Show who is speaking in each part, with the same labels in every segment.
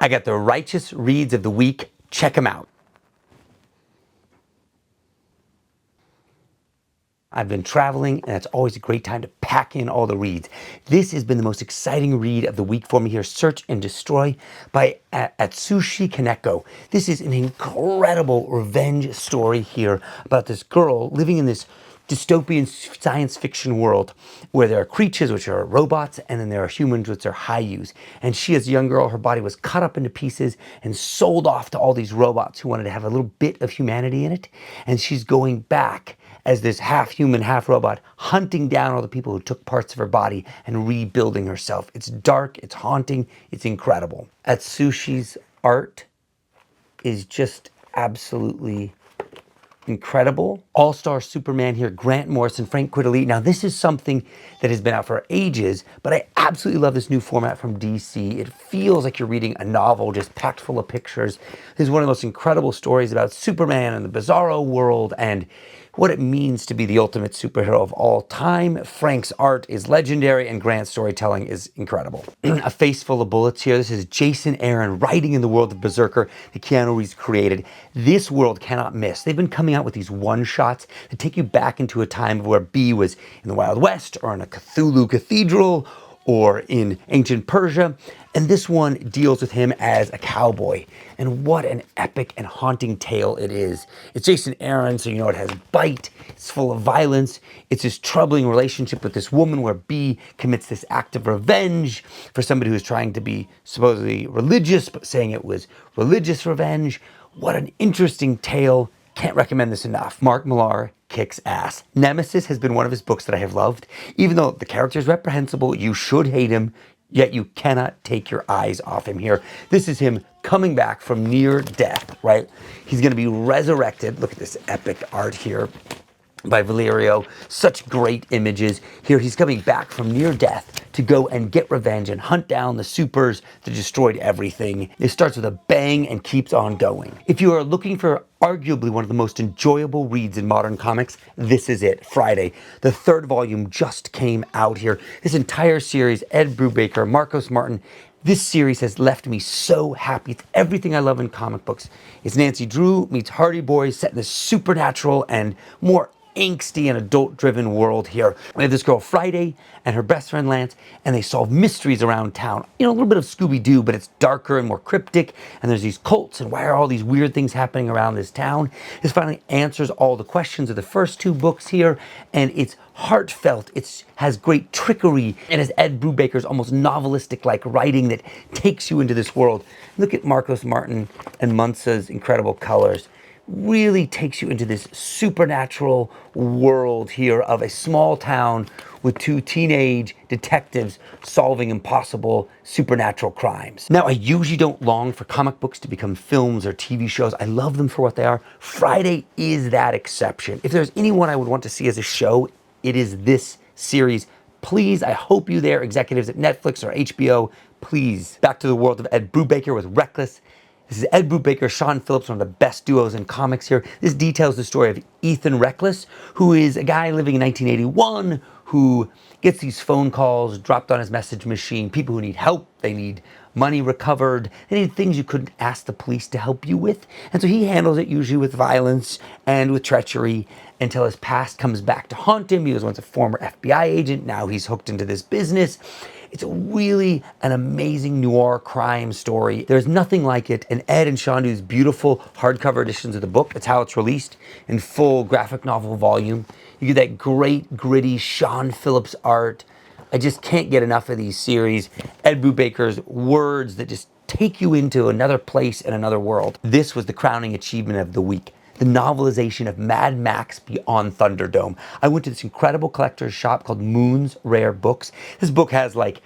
Speaker 1: I got the righteous reads of the week. Check them out. I've been traveling, and it's always a great time to pack in all the reads. This has been the most exciting read of the week for me here, Search and Destroy by Atsushi Kaneko. This is an incredible revenge story here about this girl living in this dystopian science fiction world where there are creatures, which are robots, and then there are humans, which are Hayus. And she, as a young girl, her body was cut up into pieces and sold off to all these robots who wanted to have a little bit of humanity in it. And she's going back as this half-human, half-robot, hunting down all the people who took parts of her body and rebuilding herself. It's dark, it's haunting, it's incredible. Atsushi's art is just absolutely incredible. All-star Superman here, Grant Morrison, Frank Quitely. Now, this is something that has been out for ages, but I absolutely love this new format from DC. It feels like you're reading a novel just packed full of pictures. This is one of the most incredible stories about Superman and the bizarro world and what it means to be the ultimate superhero of all time. Frank's art is legendary and Grant's storytelling is incredible. A Face Full of Bullets here. This is Jason Aaron writing in the world of BRZRKR that Keanu Reeves created. This world cannot miss. They've been coming out with these one-shots that take you back into a time where B was in the Wild West or in a Cthulhu cathedral or in ancient Persia. And this one deals with him as a cowboy. And what an epic and haunting tale it is. It's Jason Aaron, so you know it has bite, it's full of violence. It's his troubling relationship with this woman where B commits this act of revenge for somebody who's trying to be supposedly religious, but saying it was religious revenge. What an interesting tale. Can't recommend this enough. Mark Millar kicks ass. Nemesis has been one of his books that I have loved. Even though the character is reprehensible, you should hate him, yet you cannot take your eyes off him here. This is him coming back from near death, right? He's gonna be resurrected. Look at this epic art here by Valerio. Such great images. Here he's coming back from near death to go and get revenge and hunt down the supers that destroyed everything. It starts with a bang and keeps on going. If you are looking for arguably one of the most enjoyable reads in modern comics, this is it. Friday. The third volume just came out here. This entire series, Ed Brubaker, Marcos Martin, this series has left me so happy. It's everything I love in comic books. It's Nancy Drew meets Hardy Boys set in this supernatural and more angsty and adult-driven world here. We have this girl Friday and her best friend Lance, and they solve mysteries around town. You know, a little bit of Scooby-Doo, but it's darker and more cryptic, and there's these cults, and why are all these weird things happening around this town? This finally answers all the questions of the first two books here, and it's heartfelt, it has great trickery, and has Ed Brubaker's almost novelistic-like writing that takes you into this world. Look at Marcos Martin and Munza's incredible colors. Really takes you into this supernatural world here of a small town with two teenage detectives solving impossible supernatural crimes. Now, I usually don't long for comic books to become films or TV shows. I love them for what they are. Friday is that exception. If there's anyone I would want to see as a show, it is this series. Please, I hope you there, executives at Netflix or HBO, please. Back to the world of Ed Brubaker with Reckless. This is Ed Brubaker, Sean Phillips, one of the best duos in comics here. This details the story of Ethan Reckless, who is a guy living in 1981 who gets these phone calls dropped on his message machine. People who need help, they need money recovered, they need things you couldn't ask the police to help you with. And so he handles it usually with violence and with treachery until his past comes back to haunt him. He was once a former FBI agent, now he's hooked into this business. It's really an amazing noir crime story. There's nothing like it, and Ed and Sean do these beautiful hardcover editions of the book. That's how it's released in full graphic novel volume. You get that great, gritty Sean Phillips art. I just can't get enough of these series. Ed Brubaker's words that just take you into another place and another world. This was the crowning achievement of the week. The novelization of Mad Max Beyond Thunderdome. I went to this incredible collector's shop called Moon's Rare Books. This book has like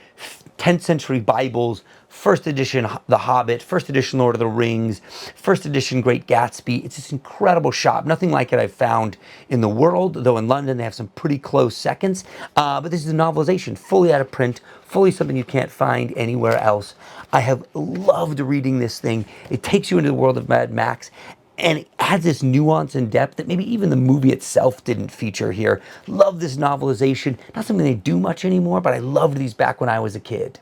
Speaker 1: 10th century Bibles, first edition The Hobbit, first edition Lord of the Rings, first edition Great Gatsby. It's this incredible shop. Nothing like it I've found in the world, though in London they have some pretty close seconds. But this is a novelization, fully out of print, fully something you can't find anywhere else. I have loved reading this thing. It takes you into the world of Mad Max, and it adds this nuance and depth that maybe even the movie itself didn't feature here. Love this novelization. Not something they do much anymore, but I loved these back when I was a kid.